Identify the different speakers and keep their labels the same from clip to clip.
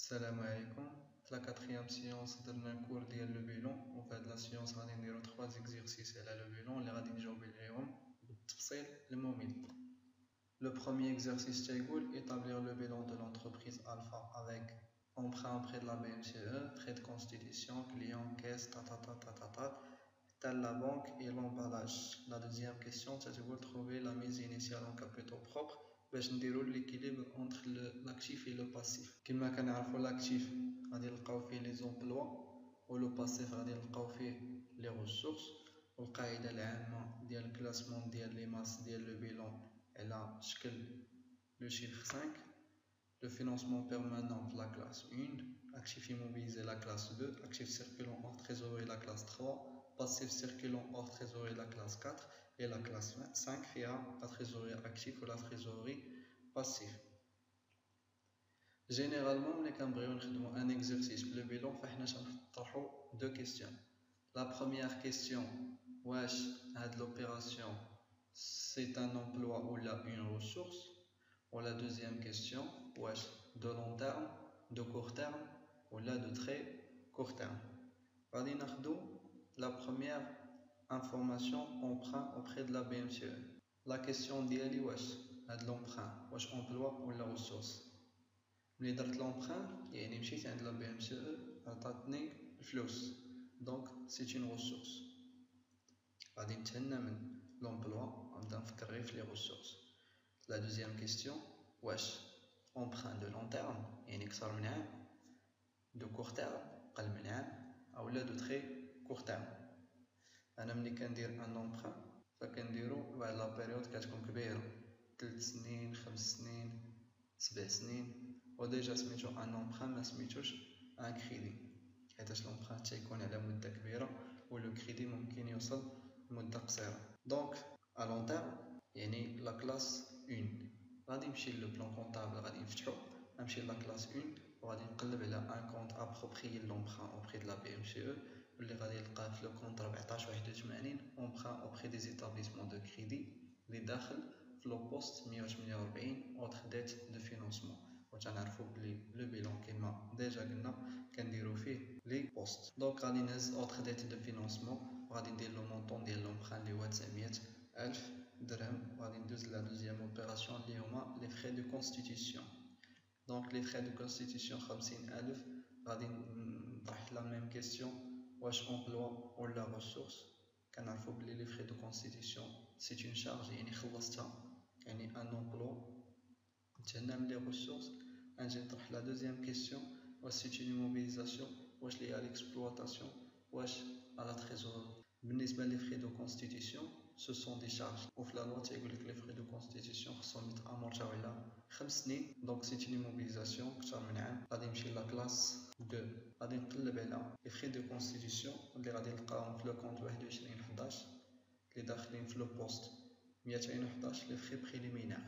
Speaker 1: Salam alaikum. La quatrième séance de un cours ديال le bilan. En fait, la séance غادي نديرو 3 exercices على le bilan اللي غادي نجاوب عليهم بالتفصيل الممل. Le premier exercice تيقول établir le bilan de l'entreprise Alpha avec emprunt auprès de la BMCE, frais de constitution, client, caisse, telle la banque et l'emballage. La deuxième question تتقول trouver la mise initiale en capitaux propres باش نديرو l'équilibre entre l'actif et le passif. كما كنعرفو l'actif غادي نلقاو فيه لي زومبلوا و لو باسيف غادي نلقاو فيه لي ريسورس. والقاعده العامه ديال الكلاسمون ديال لي ماس ديال لو بيلون على شكل لو شيفر 5. Le financement permanent de la classe 1, actif immobilisé la classe 2, actif circulant hors trésorerie la classe 3, passif circulant hors trésorerie la classe 4 et la classe 5 il y a la trésorerie active ou la trésorerie passive. Généralement, on a un exercice le bilan, on a deux questions. La première question, wesh, l'opération, c'est un emploi ou là une ressource. Ou la deuxième question, wesh, de long terme, de court terme, ou là de très court terme. La première information, emprunt auprès de la BMCE. La question d'Yali, wesh, l'emprunt, wesh, emploi ou la ressource. ملي درت l'emprunt يعني مشيت عند لا بي ام سي او عطاتني الفلوس دونك سي اون ريسورس غادي نتهنى من لومبلوا نبدا نفكر غير في لي ريسورس. لا دوزيام كيستيون واش emprunt دو لون تيرم يعني اكثر من عام دو كور تيرم قل من عام اولا دو تري كور تيرم. انا ملي كندير ان emprunt فكنديرو واحد لا بيريود كتكون كبيره 3 سنين 5 سنين 7 سنين وديجا سميتو ان امبران ما سميتوش ان كريدي حيتاش لومبران تيكون على مده كبيره ولو كريدي ممكن يوصل لمده قصيره. دونك ا لون تيرم يعني لا كلاس 1 غادي نمشي لو بلان كونطابل غادي نفتحو نمشي لا كلاس 1 وغادي نقلب على ان كونط ابروبريي لومبران اوبري دو لا بي ام سي او واللي غادي نلقاه في لو كونط 1481 امبران اوبري دي زيتابليسمون دو كريدي اللي داخل في لو بوست 148 اوتر ديت دو فينانسمون. وتنعرفو بلي لو بيلون كيما ديجا قلنا كنديرو فيه لي بوست. دونك غادي نهز اوتر ديت دو فينانسمون وغادي ندير لو مونطون ديال لومبران اللي هو 900 ألف درهم وغادي ندوز لا دوزيام اوبيراسيون اللي هما لي فري دو كونستيتيسيون. دونك لي فري دو كونستيتيسيون 50,000 غادي نطرح لا ميم كيستيون واش امبلوا ولا ريسورس. كنعرفو بلي لي فري دو كونستيتيسيون سي اون شارج يعني خلصتها يعني ان امبلوا نتهنى من لي ريسورس. نجي نطرح لا دوزيام كيستيون واش سي اون موبيليزاسيون واش ليا ليكسبلواتاسيون واش على تريزور. بالنسبه لي فري دو كونستيتيسيون سو سون دي شارج وفي لا لوا تيقول لك لي فري دو كونستيتيسيون خصهم يتامورتاو على 5 سنين دونك سي اون موبيليزاسيون اكثر من عام. غادي نمشي لا كلاس 2 غادي نقلب على لي فري دو كونستيتيسيون اللي غادي نلقاهم في لو كونط 21 11 اللي داخلين في لو بوست 211 لي فري بريليمينير.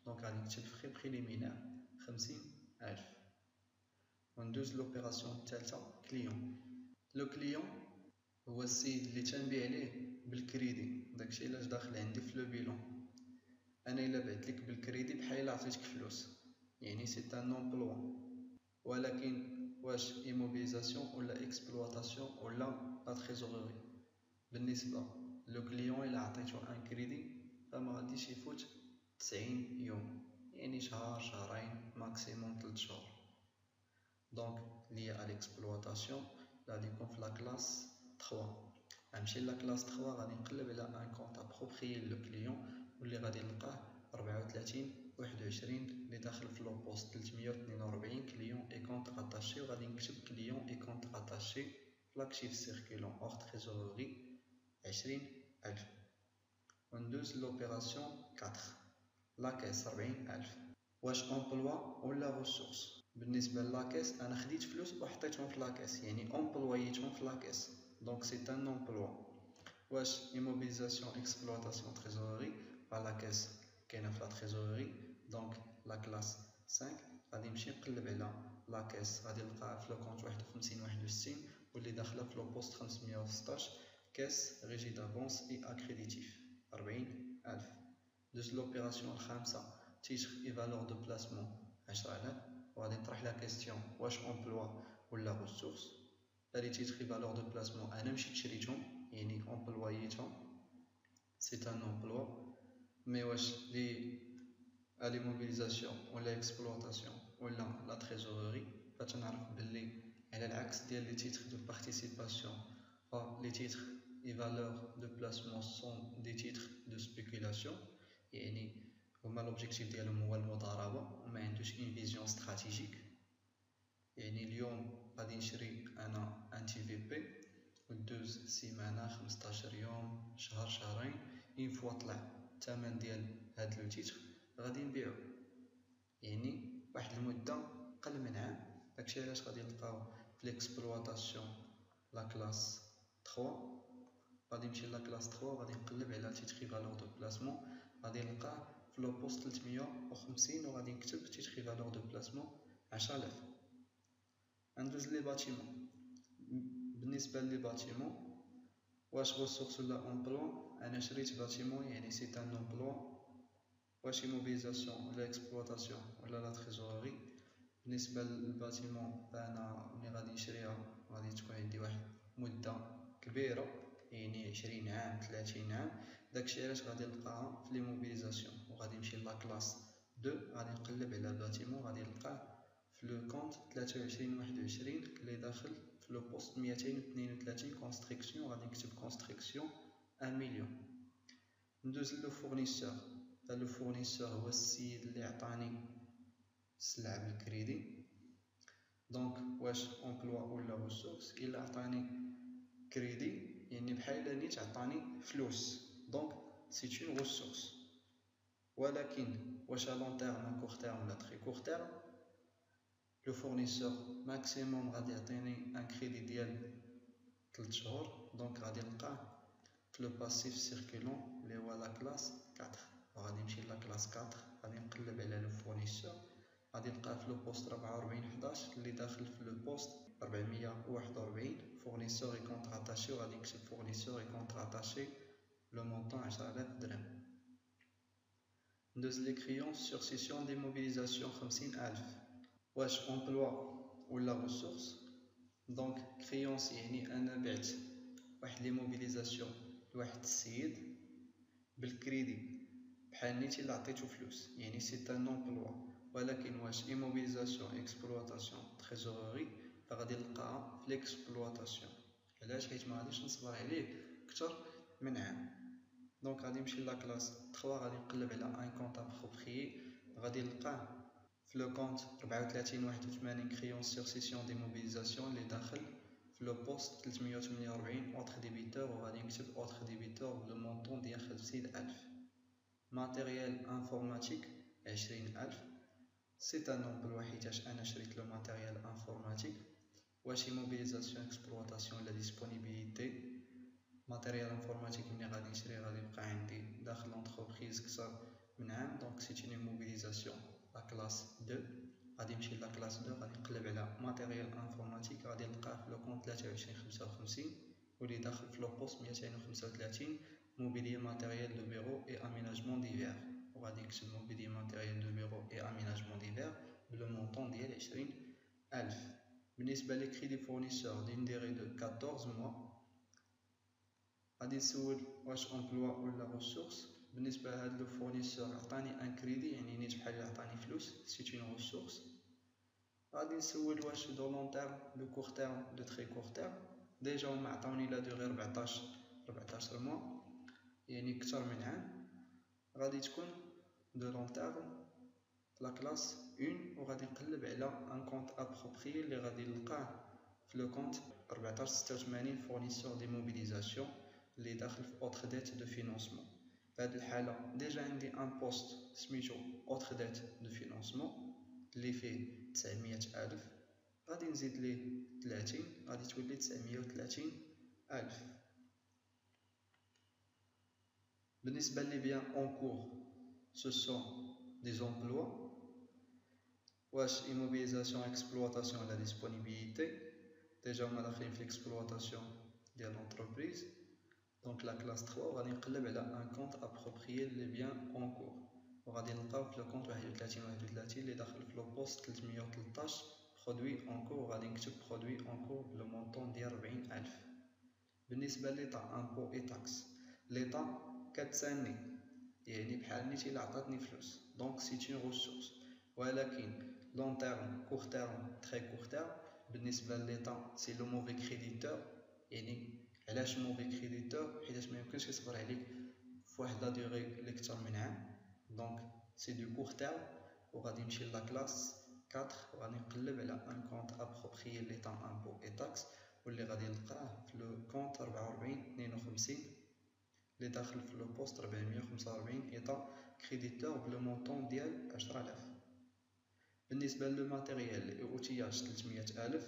Speaker 1: دونك غادي نكتب فري بريليمينير 50,000 وندوز لوبيراسيون الثالثه كليون. لو كليون هو السيد اللي تنبيع عليه بالكريدي داكشي علاش داخل عندي في لو بيلون. انا الا بعت لك بالكريدي بحال الا عطيتك فلوس يعني سي ان امبلوا ولكن واش ايموبيليزاسيون ولا اكسبلواتاسيون ولا لا تريزوري. بالنسبه لو كليون الا عطيتو ان كريدي فما غاديش يفوت 90 يوم يعني شهر شهرين ماكسيموم 3 شهور. دونك ليا ليكسبلواتاسيون غادي يكون في لا كلاس 3. غنمشي لا كلاس 3 غادي نقلب على ان كونط ابروبريي لو كليون واللي غادي نلقاه 34 21 اللي داخل في لو بوست 342 كليون اي كونط اتاشي وغادي نكتب كليون اي كونط اتاشي في لاكتيف سيركولون اور تريزوري 20,000 وندوز لوبيراسيون 4 لاكيس 40,000. واش امبلوا ولا ريسورس؟ بالنسبه لاكيس انا خديت فلوس وحطيتهم في لاكيس يعني امبلويتهم في لاكيس دونك سي ان امبلوا. واش ايموبيليزاسيون اكسبلواتاسيون تريزوري لاكيس كاينه في لا تريزوري دونك لا كلاس 5 غادي نمشي نقلب على لاكيس غادي نلقاها في لو كونط 51 61 واللي داخله في لو بوست 516 كاس ريجي دافونس اي اكريديتيف 40,000. دوز لوبيراسيون الخامسه تيتر اي فالور دو بلاسمون 10,000 وغادي نطرح لا كيستيون واش امبلوا ولا ressource. لي تيتر فالور دو بلاسمون انا مشيت شريتهم يعني امبلوايتهم سي ان امبلوا. مي واش لي موبيليزاسيون ولا اكسبلوطاسيون ولا لا تريزوري فتنعرف بلي على العكس ديال لي تيتر دو بارتيسيباسيون لي تيتر اي فالور دو بلاسمون سون دي تيتر دو سبيكولاسيون يعني هما لوبجيكتيف ديالهم هو المضاربه وما عندوش اون فيزيون استراتيجيك. يعني اليوم غادي نشري انا ان تي في بي ودوز سيمانه 15 يوم شهر شهرين اون فوا طلع الثمن ديال هاد لو تيتر غادي نبيعو يعني واحد المده قل من عام. داكشي علاش غادي نلقاو في ليكسبلوطاسيون لا كلاس 3 غادي نمشي لا كلاس 3 وغادي نقلب على تيتر فالور دو بلاسمون غادي نلقاه في لو بوست 350 وغادي نكتب تيتر فالور دو بلاسمون 10000. ندوز لي باتيمون. بالنسبه لي باتيمون واش ressource ولا امبلوا انا شريت باتيمون يعني سي ان امبلوا. واش موبيليزاسيون ولا اكسبلوطاسيون ولا لا تريزوري. بالنسبه للباتيمون فانا ملي غادي نشريها غادي تكون عندي واحد مده كبيره يعني 20 عام 30 عام. داكشي علاش غادي نلقاها في لي موبيليزاسيون وغادي نمشي لا كلاس 2 غادي نقلب على باتيمون غادي نلقاه في لو كونت 23 21 اللي داخل في لو بوست 232 كونستركسيون غادي نكتب كونستركسيون 1 مليون. ندوز لو فورنيسور. لو فورنيسور هو السيد اللي عطاني السلعه بالكريدي. دونك واش امبلوا ولا ressource. الا عطاني كريدي يعني بحال نيت عطاني فلوس دونك سي اون ressource. ولكن واش ا لون تيرم كور تيرم ولا تري كور تيرم. لو فورنيسور ماكسيموم غادي يعطيني ان كريدي ديال 3 شهور دونك غادي نلقاه في لو باسيف سيركولون اللي هو لا كلاس 4 وغادي نمشي لا كلاس 4 غادي نقلب على لو فورنيسور غادي نلقاه في لو بوست 44 11 اللي داخل في لو بوست 441 فورنيسور اي كونتر اتاشي وغادي نكتب فورنيسور اي كونتر اتاشي لو مونطون 10000 درهم. ندوز لي كريونس سور سيسيون دي موبيليزاسيون 50000. واش امبلوا ولا ressource. دونك كريونس يعني انا بعت واحد لي موبيليزاسيون لواحد السيد بالكريدي بحال نيتي اللي عطيتو فلوس يعني سي ان امبلوا. ولكن واش ايموبيليزاسيون اكسبلوطاسيون تريزوري فغادي نلقاها في ليكسبلوطاسيون. علاش؟ حيت ما غاديش نصبر عليه اكثر من عام. دونك غادي نمشي لا كلاس 3 غادي نقلب على ان كونط ابروبريي غادي نلقاه في لو كونت 34 81 كريونس سور سيسيون دي موبيليزاسيون اللي داخل في لو بوست 348 اوتر ديبيتور وغادي نكتب اوتر ديبيتور بلو مونطون ديال 50000. ماتيريال انفورماتيك 20000 سي ان امبلوا حيتاش انا شريت لو ماتيريال انفورماتيك. واش موبيليزاسيون اكسبلوطاسيون ولا ديسپونيبيليتي. ماتيريال انفورماتيك ملي غادي نشري غادي يبقى عندي داخل لونتربريز كثر من عام دونك سي اون موبيليزاسيون لا كلاس 2 غادي نمشي لا كلاس 2 غادي نقلب على ماتيريال انفورماتيك غادي نلقاه في لو كونط 23 55 واللي داخل في لو بوست 235 موبيلي ماتيريال دو بيرو اي اميناجمون ديفير وغادي نكتب موبيلي ماتيريال دو بيرو اي اميناجمون ديفير بلو مونطون ديال 20000. بالنسبه لي كريدي فورنيسور دين ديري دو 14 موا غادي نسول واش امبلوا ولا ressource. بالنسبه لهاد لو فورنيسور عطاني ان كريدي يعني نيت بحال عطاني فلوس سي اون ressource. غادي نسول واش دو لون تيرم دو كور تيرم دو تري كور تيرم. ديجا هما عطاوني لا دوغي 14 موا يعني كثر من عام. غادي تكون دو لون تيرم لا كلاس 1 وغادي نقلب على ان كونط ابروبريي اللي غادي نلقاه في لو كونط 1486 فورنيسور دي موبيليزاسيون اللي داخل في اوتر ديت دو فينونسمون. في هذه الحاله ديجا عندي ان بوست سميتو اوتر ديت دو فينونسمون اللي فيه 900000 غادي نزيد ليه 30 غادي تولي 930000. بالنسبه لي بيان اون كور ce sont des emplois. واش immobilisation exploitation ولا disponibilité. ديجا هما داخلين في exploitation ديال l'entreprise دونك لا كلاس 3 غادي نقلب على ان كونط ابروبريي لي بيان اون كور. وغادي نلقاو في لو كونت 31 اللي داخل في لو بوست 313 برودوي اون كور، وغادي نكتب برودوي اون كور بلو مونطون ديال 40000. بالنسبه ليطا امبو اي تاكس، ليطا كتساني يعني بحال نيتي الا عطاتني فلوس، دونك سي اون ريسورس، ولكن لون تيرم كور تيرم تري كور تيرم بالنسبه لليطا سي لو موفي كريديتور. يعني علاش موفي كريديتور؟ حيتاش ما يمكنش يصبر عليك فواحد لا ديغي اللي كتر من عام، دونك سي دو كور تيرم. وغادي نمشي لا كلاس 4 وغادي نقلب على ان كونت ابروبريي ليطا امبو اي تاكس، واللي غادي نلقاه في لو كونت 4452 اللي داخل في لو بوست 445 ايطا كريديتور بلو مونطون ديال 10000. بالنسبه لو ماتيريال اوتياج 300000،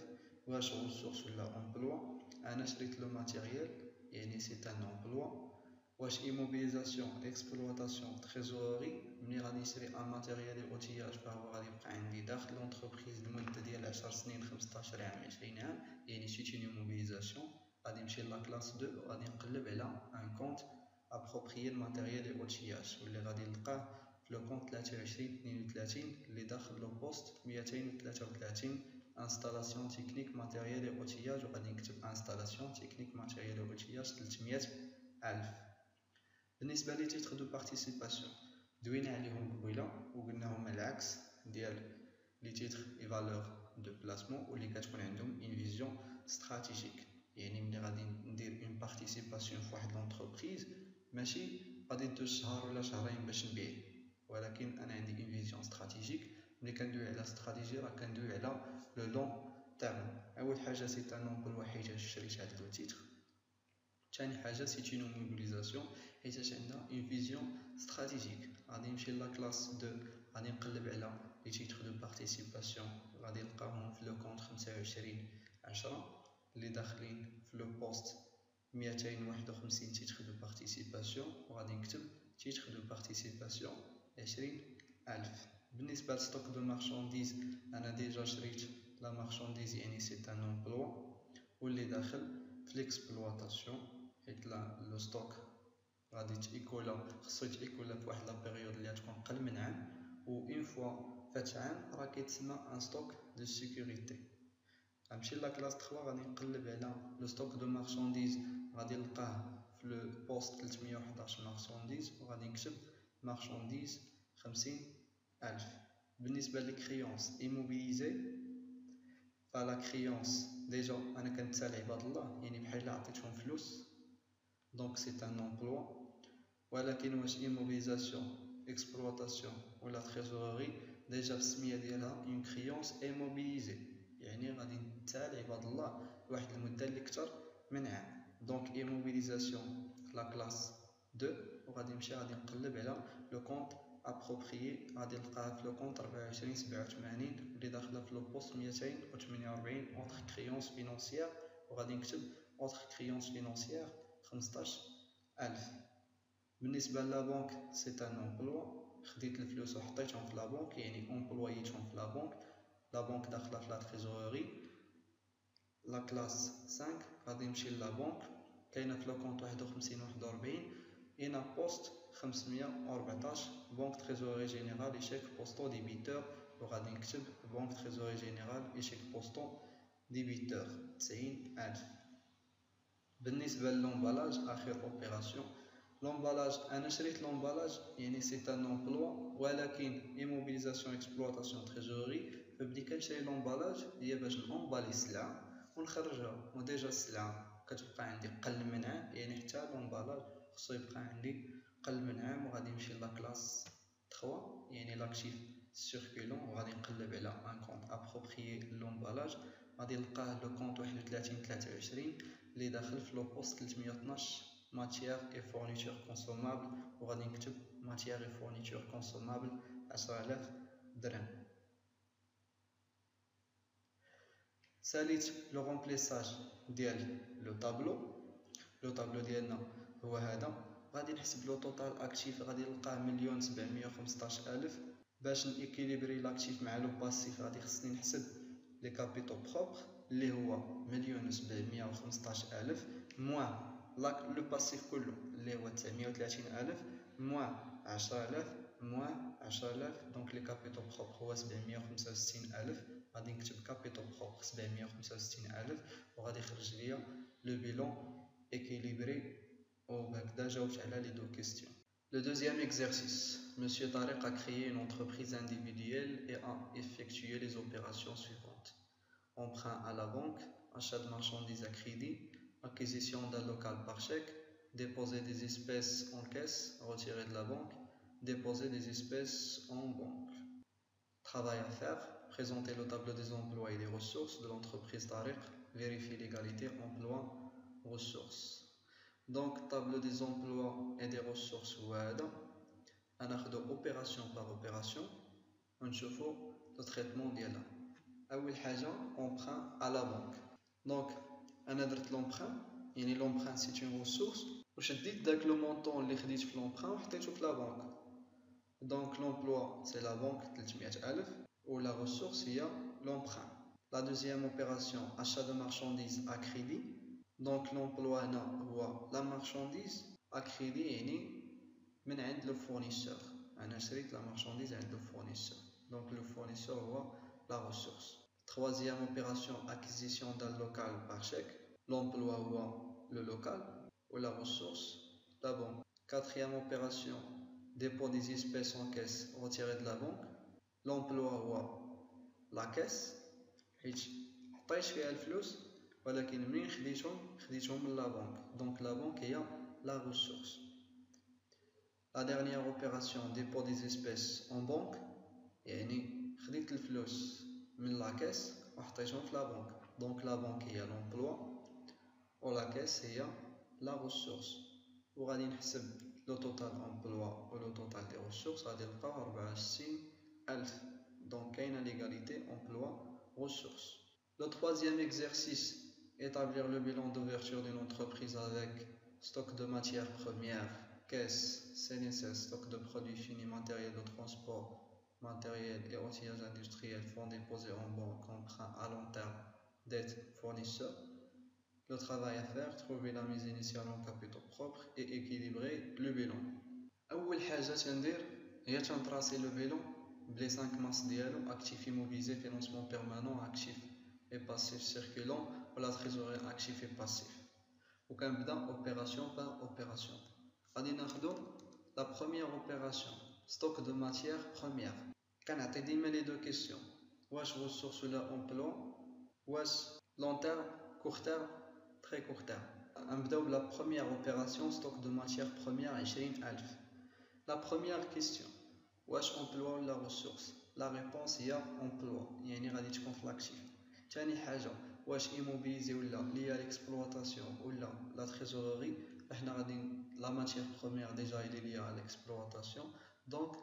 Speaker 1: واش ريسورس ولا امبلوا؟ انا شريت لو ماتيريال يعني سي ان امبلوا. واش ايموبيليزاسيون اكسبلواتاسيون تريزوري؟ ملي غادي نشري ان ماتيريال اوتياج فهو غادي يبقى عندي داخل لونتربريز لمده ديال 10 سنين 15 عام 20 عام، يعني سيت اون ايموبيليزاسيون. غادي نمشي لا كلاس 2 وغادي نقلب على ان كونت ابروبريي الماتيريال اوتياج، واللي غادي نلقاه في لو كونت 2332 اللي داخل لو بوست 233 انستالاسيون تكنيك ماتيريال اوتياج، وغادي نكتب انستالاسيون تكنيك ماتيريال اوتياج 300000. بالنسبه لي تيتر دو بارتيسيباسيون دوينا عليهم قبيله وقلنا هما العكس ديال لي تيتر اي فالور دو بلاسمون، واللي كتكون عندهم اون فيزيون استراتيجيك. يعني ملي غادي ندير اون بارتيسيباسيون في واحد لونتربريز ماشي غادي ندوز شهر ولا شهرين باش نبيع، ولكن انا عندي اون فيزيون استراتيجيك. ملي كندوي على استراتيجي راه كندوي على لو لون تيرم. اول حاجه سي ان امبلوا حيتاش شريت هاد لو تيتر، ثاني حاجه سي اون موبيليزاسيون حيتاش عندها اون فيزيون استراتيجيك. غادي نمشي لا كلاس 2 غادي نقلب على لي تيتر دو بارتيسيباسيون، غادي نلقاهم في لو كونت 25/10 اللي داخلين في لو بوست 251 تيتر دو بارتيسيباسيون، وغادي نكتب تيتر دو بارتيسيباسيون 20000. بالنسبه لستوك دو مارشانديز انا ديجا شريت لا مارشانديز يعني سي ان امبلوا، واللي داخل في ليكسبلواتاسيون حيت لو ستوك غادي تيكولا خصو يتيكولا في واحد لا بيريود اللي غتكون قل من عام، و اون فوا فات عام راه كيتسمى ان ستوك دو سيكوريتي. غنمشي لا كلاس 3 غادي نقلب على لو ستوك دو مارشانديز، غادي نلقاه في لو بوست 311 مارشانديز، وغادي نكتب مارشانديز 50000. بالنسبه للكريونس ايموبيليزي، فلا كريونس ديجا انا كنتسال عباد الله يعني بحال الا عطيتهم فلوس، دونك سي ان امبلوا. ولكن واش ايموبيليزاسيون اكسبلواتاسيون ولا تريزوري، ديجا في السميه ديالها اون كريونس ايموبيليزي، يعني غادي نتسال عباد الله واحد المده اللي كتر من عام. دونك ايموبيليزاسيون لا كلاس 2 وغادي نمشي غادي نقلب على لو كونت ابروبريي، غادي نلقاها في لو كونت 2487 اللي داخله في لو بوست 248 اوتر كريونس فينونسيير، وغادي نكتب اوتر كريونس فينونسيير 15000. بالنسبه لا بنك سي ان امبلوا، خديت الفلوس وحطيتهم في لا بنك يعني امبلويتهم في لا بنك، لا بنك داخله في لا تريزوري. لا كلاس 5 غادي نمشي لا بنك كاينه في لو كونت 5141 اينا بوست 514 بنك تريزوري جينيرال ايشيك بوستو ديبيتور، وغادي نكتب بنك تريزوري جينيرال ايشيك بوستو ديبيتور 90000. بالنسبه للومبالاج اخر اوبيراسيون، لومبالاج انا شريت لومبالاج يعني سي ان امبلوا، ولكن ايموبيليزاسيون اكسبلواتاسيون تريزوري. فملي كنشري لومبالاج هي باش نومبالي السلعه ونخرجها، وديجا السلعه كتبقى عندي قل من عام، يعني حتى لومبالاج خصو يبقى عندي قل من عام. وغادي نمشي لا كلاس 3 يعني لاكتيف سيركولون، وغادي نقلب على ان كونت ابروبريي لومبالاج، غادي نلقاه لو كونت 31/23 اللي داخل في لو بوست 312 ماتيير اي فورنيتور كونسومابل، وغادي نكتب ماتيير اي فورنيتور كونسومابل 10000 درهم. ساليت لو رومبليساج ديال لو طابلو ديالنا هو هذا. غادي نحسب لو توتال اكتيف، غادي نلقاه 1,715,000. باش نيكيليبري لاكتيف مع لو باسيف غادي خصني نحسب لي كابيتو بروبر اللي هو 1,715,000 موان لو باسيف كله اللي هو 930,000 موان 10,000 moins 10000 دونك لي كابيتو بروبر هو 765000 غادي نكتب كابيتو بروبر 765000 وغادي يخرج ليا لو بيلون équilibré وهكذا جاوبت على لي دو كيستيون. Le deuxième exercice. Monsieur Tariq a créé une entreprise individuelle et a effectué les opérations suivantes. Emprunt à la banque, achat de marchandises à crédit, acquisition d'un local par chèque, déposer des espèces en caisse, retirer de la banque, déposer des espèces en banque. Travail à faire, présenter le tableau des emplois et des ressources de l'entreprise Tariq, vérifier l'égalité emploi-ressources. Donc, tableau des emplois et des ressources, on a opération par opération, on chauffe le traitement d'IALA. أول حاجة emprunt à la banque. Donc, أنا درت l'emprunt, يعني l'emprunt c'est une ressource وشديت داك لو مونطون اللي خديت في l'emprunt وحطيته في la banque. Donc, l'emploi c'est la banque 300000 ou la ressource هي l'emprunt. La deuxième opération, achat de marchandises à crédit. Donc, l'emploi هنا هو la marchandise à crédit يعني من عند le fournisseur. أنا شريت la marchandise عند le fournisseur. Donc, le fournisseur هو la ressource. Troisième opération, acquisition d'un local par chèque. L'emploi ou le local ou la ressource, la banque. Quatrième opération, dépôt des espèces en caisse retiré de la banque. L'emploi ou la caisse. حطيت فيها الفلوس ولكن منين خديتهم من la banque. Donc la banque هي la ressource. La dernière opération, dépôt des espèces en banque. يعني خديت الفلوس من la caisse وحطيتهم في la banque. Donc la banque هي l'emploi و la caisse هي la ressource. وغادي نحسب le total emploi و le total des ressources غادي نلقاو 64000. Donc كاينه l'égalité emploi-ressources. Le troisième exercice, établir le bilan d'ouverture d'une entreprise avec stock de matières premières, caisse, CNSS, stock de produits finis, matériel de transport, matériel et outillage industriel, fonds déposés en banque, emprunt à long terme, dette fournisseur. Le travail à faire, trouver la mise initiale en capitaux propres et équilibrer le bilan. أول حاجة تندير هي تنطراسي لو بيلون بلي 5 ماس ديالو actif immobilisé, financement permanent, actif et passif circulant ou la trésorerie actif et passif. وكنبدا opération par opération. غادي ناخدو la première opération, stock de matières premières. كنعطي ديما لي دو كيسيون واش ressource ولا emploi واش long terme court terme très court terme. نبداو بلا première opération, stock de matières premières 20000. La première question, واش emploi ولا ressource? La réponse هي emploi, يعني غادي تكون في l'actif. ثاني حاجه واش immobilisé ولا lié à l'exploitation ولا la trésorerie. احنا غادي la matière première déjà elle est liée à l'exploitation, donc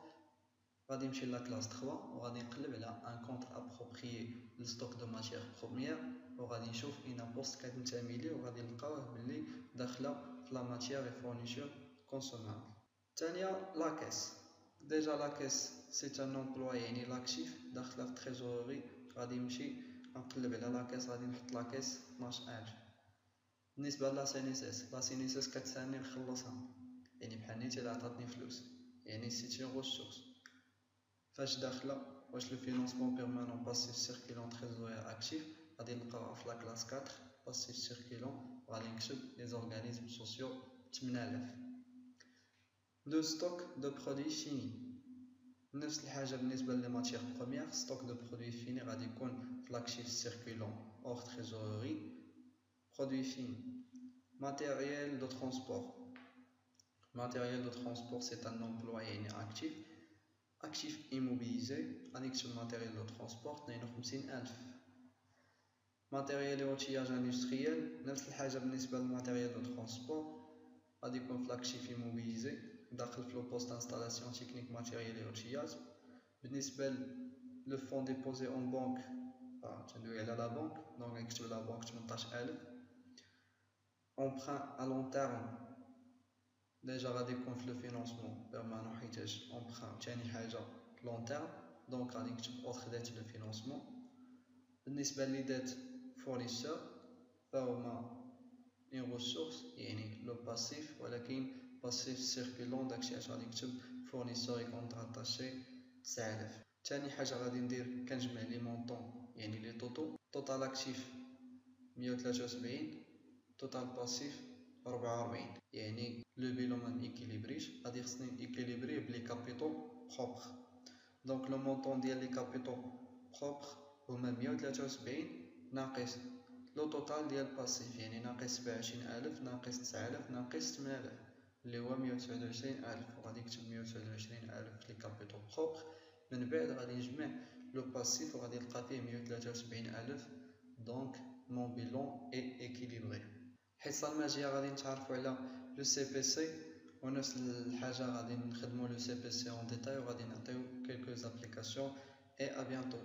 Speaker 1: غادي نمشي لا كلاس 3 وغادي نقلب على ان كونت ابروبريي للستوك دو ماتيير بروميير وغادي نشوف اين بوست كتنتمي ليه وغادي نلقاوه باللي داخله في لا ماتيير اي فورنيتور كونسومابل. الثانيه لا كيس. ديجا لا كيس سي ان امبلوا يعني لاكتيف داخله في التريزوري. غادي نمشي نقلب على لا كيس غادي نحط لا كيس 12000. بالنسبه لا سينيسيس، لا سينيسيس كتساني نخلصها يعني بحال نيتي اللي عطاتني فلوس يعني سي اون ريسورس. فاش داخله واش لو فينانسمون بيرمانون باسيف سيركيلون تريزوري اكتيف غادي نلقاوها في لا كلاس 4 باسيف سيركيلون وغادي نكتب لي زورغانيزم سوسيو 8000. لو ستوك دو برودوي فيني نفس الحاجه بالنسبه لي ماتيير بروميير. ستوك دو برودوي فيني غادي يكون في لاكتيف سيركيلون اور تريزوري. برودوي فيني matériel de transport. Matériel de transport c'est un emploi يعني actif. actif immobilisé غادي نكتب matériel de transport 52000. matériel et outillage industriel نفس الحاجة بالنسبة للmatériel de transport غادي يكون في l'actif immobilisé داخل في le poste installation technique matériel et outillage. بالنسبة le fonds déposé en banque تندوي على la banque donc نكتب la banque 18000. emprunt à long terme déjà غادي يكون في le financement permanent حيتاش emprunt ثاني حاجة long terme donc غادي نكتب autre dette de financement. بالنسبة لي dette fournisseur فهما une ressource يعني le passif ولكن passif circulant داكشي علاش غادي نكتب فورنيسور يكونتر اتاشي 9000. تاني حاجة غادي ندير كنجمع لي مونطون يعني لي طوطو. توتال اكتيف 173، توتال باسيف 44، يعني لو بيلون ما ايكيليبريش. غادي خصني ايكيليبريه بلي كابيتو بروبر. دونك لو مونطون ديال لي كابيتو بروبر هما 173 ناقص لو توتال ديال باسيف، يعني ناقص 27000 ناقص 9000 ناقص 8000 اللي هو 127000. وغادي نكتب 127000 لي كابيتو بروبر. من بعد غادي نجمع لو باسيف وغادي نلقى فيه 173000. دونك مون بيلون اي اكيليبري. الحصه الماجيه غادي نتعرفوا على لو سي بي سي، ونفس الحاجه غادي نخدموا لو سي بي سي اون ديتاي وغادي نعطيو كلكو ابليكاسيون. اي ا بيانتو.